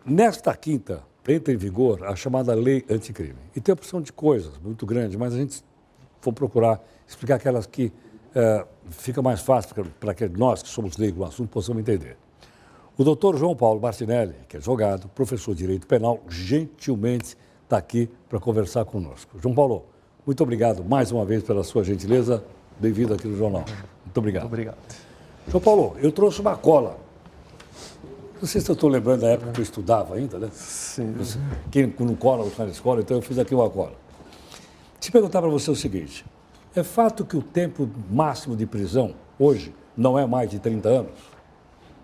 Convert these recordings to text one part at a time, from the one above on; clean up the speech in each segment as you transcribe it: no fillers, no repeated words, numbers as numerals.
Nesta quinta, entra em vigor a chamada Lei Anticrime. E tem opção de coisas muito grande, mas a gente for procurar explicar aquelas que fica mais fácil para que nós, que somos leigos no assunto, possamos entender. O doutor João Paulo Martinelli, que é advogado, professor de Direito Penal, gentilmente está aqui para conversar conosco. João Paulo, muito obrigado mais uma vez pela sua gentileza. Bem-vindo aqui no Jornal. Muito obrigado. Muito obrigado. João Paulo, eu trouxe uma cola. Não sei se eu estou lembrando da época que eu estudava ainda, né? Sim. Quem não cola, não sai na escola, então eu fiz aqui uma cola. Se perguntar para você o seguinte, é fato que o tempo máximo de prisão, hoje, não é mais de 30 anos?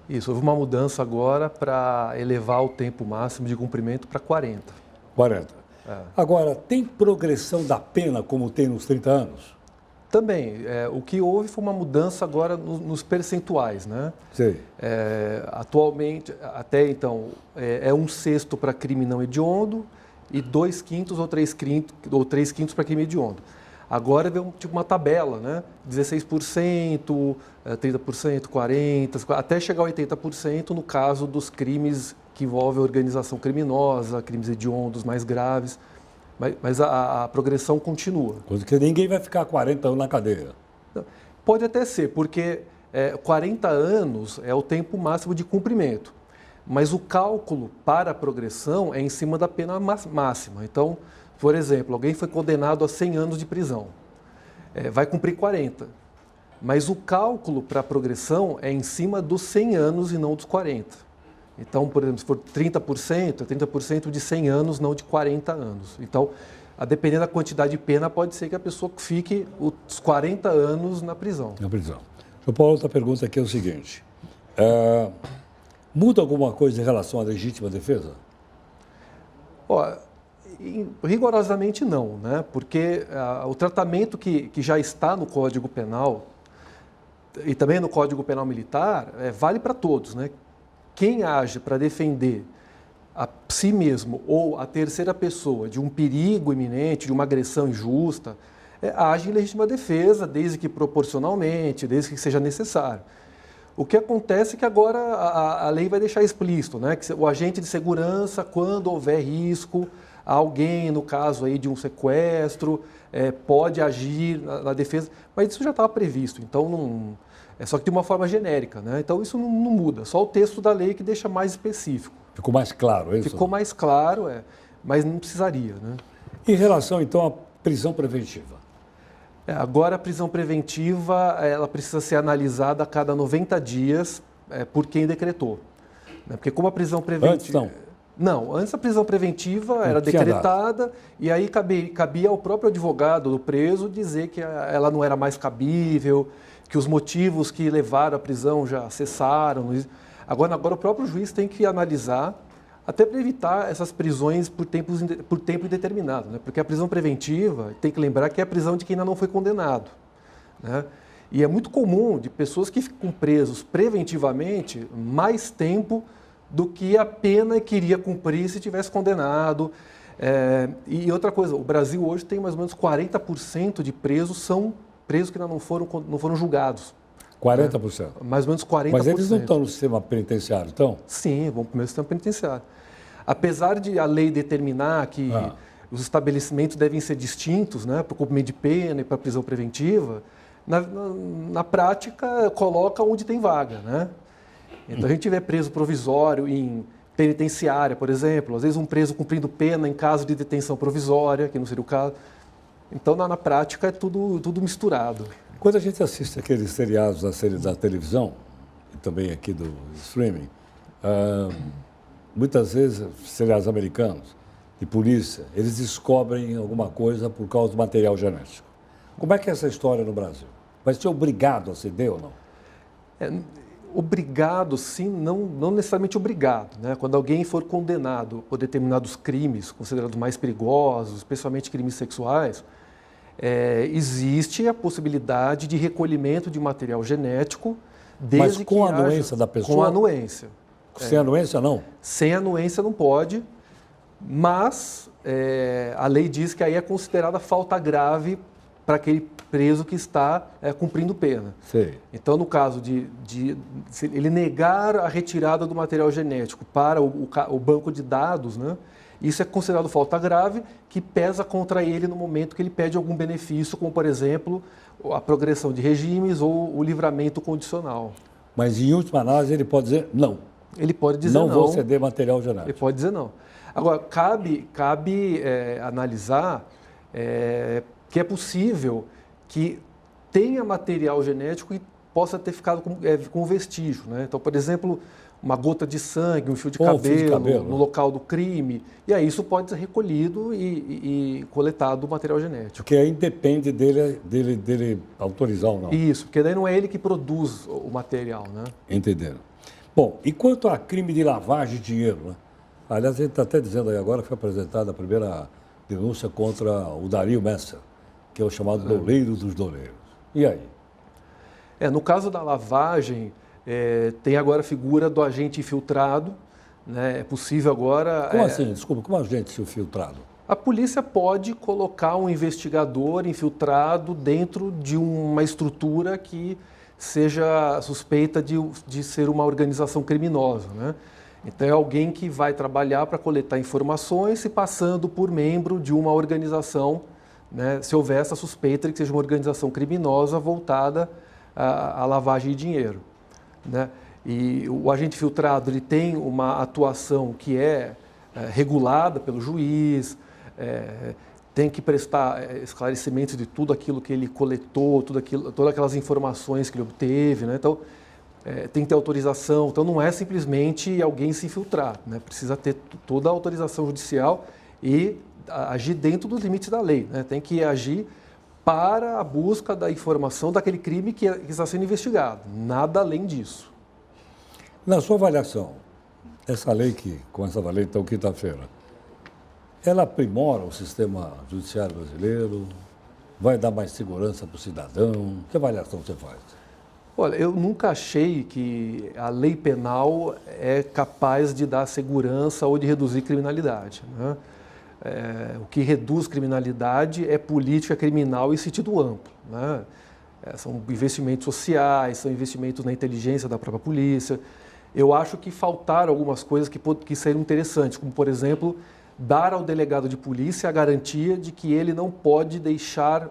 Isso, houve uma mudança agora para elevar o tempo máximo de cumprimento para 40. 40. Agora, tem progressão da pena como tem nos 30 anos? Também, o que houve foi uma mudança agora nos percentuais, né? Sim. Atualmente, até então, é 1/6 para crime não hediondo e 2/5 ou 3/5 para crime hediondo. Agora veio tipo uma tabela, né? 16%, 30%, 40%, até chegar a 80% no caso dos crimes que envolvem organização criminosa, crimes hediondos mais graves. Mas a progressão continua. Coisa que ninguém vai ficar 40 anos na cadeia. Pode até ser, porque 40 anos é o tempo máximo de cumprimento. Mas o cálculo para a progressão é em cima da pena máxima. Então, por exemplo, alguém foi condenado a 100 anos de prisão. Vai cumprir 40. Mas o cálculo para a progressão é em cima dos 100 anos e não dos 40. Então, por exemplo, se for 30%, é 30% de 100 anos, não de 40 anos. Então, a depender da quantidade de pena, pode ser que a pessoa fique os 40 anos na prisão. Na prisão. João Paulo, outra pergunta aqui é o seguinte. Muda alguma coisa em relação à legítima defesa? Rigorosamente não, né? Porque o tratamento que já está no Código Penal e também no Código Penal Militar vale para todos, né? Quem age para defender a si mesmo ou a terceira pessoa de um perigo iminente, de uma agressão injusta, age em legítima defesa, desde que proporcionalmente, desde que seja necessário. O que acontece é que agora a lei vai deixar explícito, né, que o agente de segurança, quando houver risco a alguém, no caso aí de um sequestro, pode agir na defesa, mas isso já estava previsto, então não... só que de uma forma genérica, né? Então isso não muda, só o texto da lei que deixa mais específico. Ficou mais claro, é isso? Ficou mais claro, mas não precisaria, né? Em relação, então, à prisão preventiva? Agora a prisão preventiva, ela precisa ser analisada a cada 90 dias por quem decretou. Né? Porque como a prisão preventiva... Antes não? Não, antes a prisão preventiva era decretada e aí cabia ao próprio advogado do preso dizer que ela não era mais cabível, que os motivos que levaram à prisão já cessaram. Agora o próprio juiz tem que analisar, até para evitar essas prisões por tempo indeterminado, né? Porque a prisão preventiva, tem que lembrar que é a prisão de quem ainda não foi condenado, né? E é muito comum de pessoas que ficam presos preventivamente mais tempo do que a pena que iria cumprir se tivesse condenado. E outra coisa, o Brasil hoje tem mais ou menos 40% de presos são presos que ainda não foram julgados. 40%? Mais ou menos 40%. Mas eles não estão no sistema penitenciário, então? Sim, vão para o meu sistema penitenciário. Apesar de a lei determinar que os estabelecimentos devem ser distintos, né, para o cumprimento de pena e para a prisão preventiva, na prática coloca onde tem vaga, né? Então a gente vê preso provisório em penitenciária, por exemplo, às vezes um preso cumprindo pena em caso de detenção provisória, que não seria o caso. Então, na prática, é tudo misturado. Quando a gente assiste aqueles seriados da televisão, e também aqui do streaming, muitas vezes, seriados americanos, de polícia, eles descobrem alguma coisa por causa do material genético. Como é que é essa história no Brasil? Vai ser obrigado a ceder ou não? Obrigado, sim, não necessariamente obrigado, né? Quando alguém for condenado por determinados crimes, considerados mais perigosos, especialmente crimes sexuais, existe a possibilidade de recolhimento de material genético, desde Mas com que a anuência da pessoa? Com a anuência. Sem anuência, não? Sem anuência não pode, mas a lei diz que aí é considerada falta grave para aquele preso que está cumprindo pena. Sei. Então, no caso se ele negar a retirada do material genético para o banco de dados, né, isso é considerado falta grave, que pesa contra ele no momento que ele pede algum benefício, como, por exemplo, a progressão de regimes ou o livramento condicional. Mas, em última análise, ele pode dizer não. Ele pode dizer não. Não vou ceder material genético. Ele pode dizer não. Agora, cabe analisar que é possível que tenha material genético e possa ter ficado com vestígio, né? Então, por exemplo, uma gota de sangue, um fio de cabelo no local do crime, e aí isso pode ser recolhido e coletado o material genético. Porque aí depende dele autorizar ou não. Isso, porque daí não é ele que produz o material, né? Entenderam. Bom, e quanto a crime de lavagem de dinheiro, né? Aliás, a gente está até dizendo aí agora que foi apresentada a primeira denúncia contra o Dario Messer, que é o chamado doleiro dos doleiros. E aí? No caso da lavagem, tem agora a figura do agente infiltrado, né? É possível agora... Como assim? Desculpa, como agente infiltrado? A polícia pode colocar um investigador infiltrado dentro de uma estrutura que seja suspeita de ser uma organização criminosa, né? Então, é alguém que vai trabalhar para coletar informações se passando por membro de uma organização, né, se houver essa suspeita de que seja uma organização criminosa voltada à lavagem de dinheiro, né? E o agente filtrado ele tem uma atuação que é regulada pelo juiz, tem que prestar esclarecimentos de tudo aquilo que ele coletou, todas aquelas informações que ele obteve, né? Então, tem que ter autorização. Então, não é simplesmente alguém se infiltrar, né? Precisa ter toda a autorização judicial e agir dentro dos limites da lei, né? Tem que agir para a busca da informação daquele crime que está sendo investigado. Nada além disso. Na sua avaliação, essa lei que começa a valer, então, quinta-feira, ela aprimora o sistema judiciário brasileiro? Vai dar mais segurança para o cidadão? Que avaliação você faz? Olha, eu nunca achei que a lei penal é capaz de dar segurança ou de reduzir criminalidade, né? O que reduz criminalidade é política criminal em sentido amplo, né? São investimentos sociais, são investimentos na inteligência da própria polícia. Eu acho que faltaram algumas coisas que seriam interessantes, como, por exemplo, dar ao delegado de polícia a garantia de que ele não pode deixar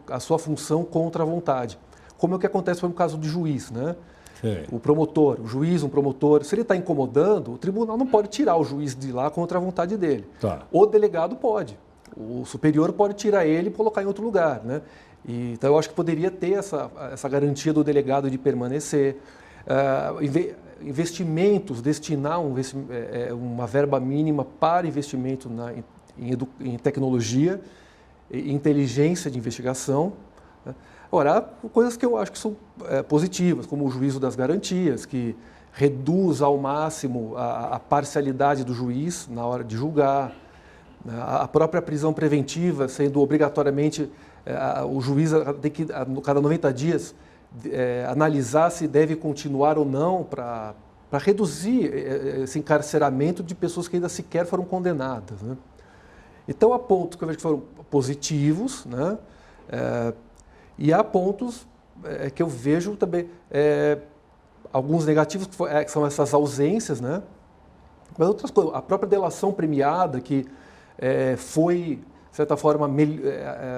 a sua função contra a vontade. Como é o que acontece no caso do juiz, né? Sim. O promotor, o juiz, um promotor, se ele está incomodando, o tribunal não pode tirar o juiz de lá contra a vontade dele. Tá. O delegado pode. O superior pode tirar ele e colocar em outro lugar, né? Então, eu acho que poderia ter essa garantia do delegado de permanecer. Investimentos, destinar uma verba mínima para investimento em tecnologia e inteligência de investigação, né? Agora, há coisas que eu acho que são positivas, como o juízo das garantias, que reduz ao máximo a parcialidade do juiz na hora de julgar, né? A própria prisão preventiva, sendo obrigatoriamente, o juiz tem que, a cada 90 dias, analisar se deve continuar ou não para reduzir esse encarceramento de pessoas que ainda sequer foram condenadas, né? Então, há pontos que eu vejo que foram positivos, né? E há pontos que eu vejo também, alguns negativos, que são essas ausências, né? Mas outras coisas, a própria delação premiada, que foi, de certa forma,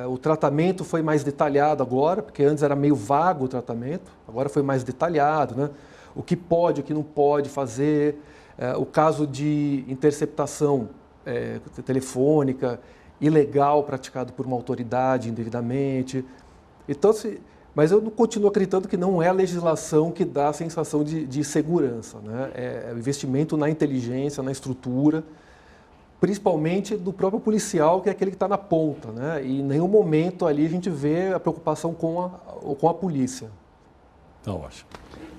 o tratamento foi mais detalhado agora, porque antes era meio vago o tratamento, agora foi mais detalhado, né? O que pode, o que não pode fazer, o caso de interceptação telefônica, ilegal, praticado por uma autoridade indevidamente. Então, mas eu continuo acreditando que não é a legislação que dá a sensação de segurança, né? É o investimento na inteligência, na estrutura, principalmente do próprio policial, que é aquele que está na ponta, né? E em nenhum momento ali a gente vê a preocupação com a polícia. Tá ótimo.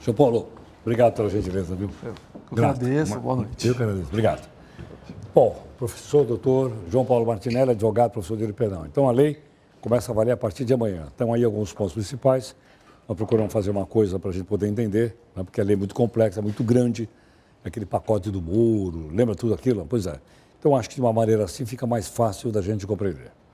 Senhor Paulo, obrigado pela gentileza, viu? Eu agradeço, boa noite. Eu que agradeço, obrigado. Bom, professor doutor João Paulo Martinelli, advogado, professor de direito penal. Então, a lei começa a valer a partir de amanhã. Então, aí alguns pontos principais. Nós procuramos fazer uma coisa para a gente poder entender, né? Porque a lei é muito complexa, é muito grande, aquele pacote do Moro, lembra tudo aquilo? Pois é. Então, acho que de uma maneira assim fica mais fácil da gente compreender.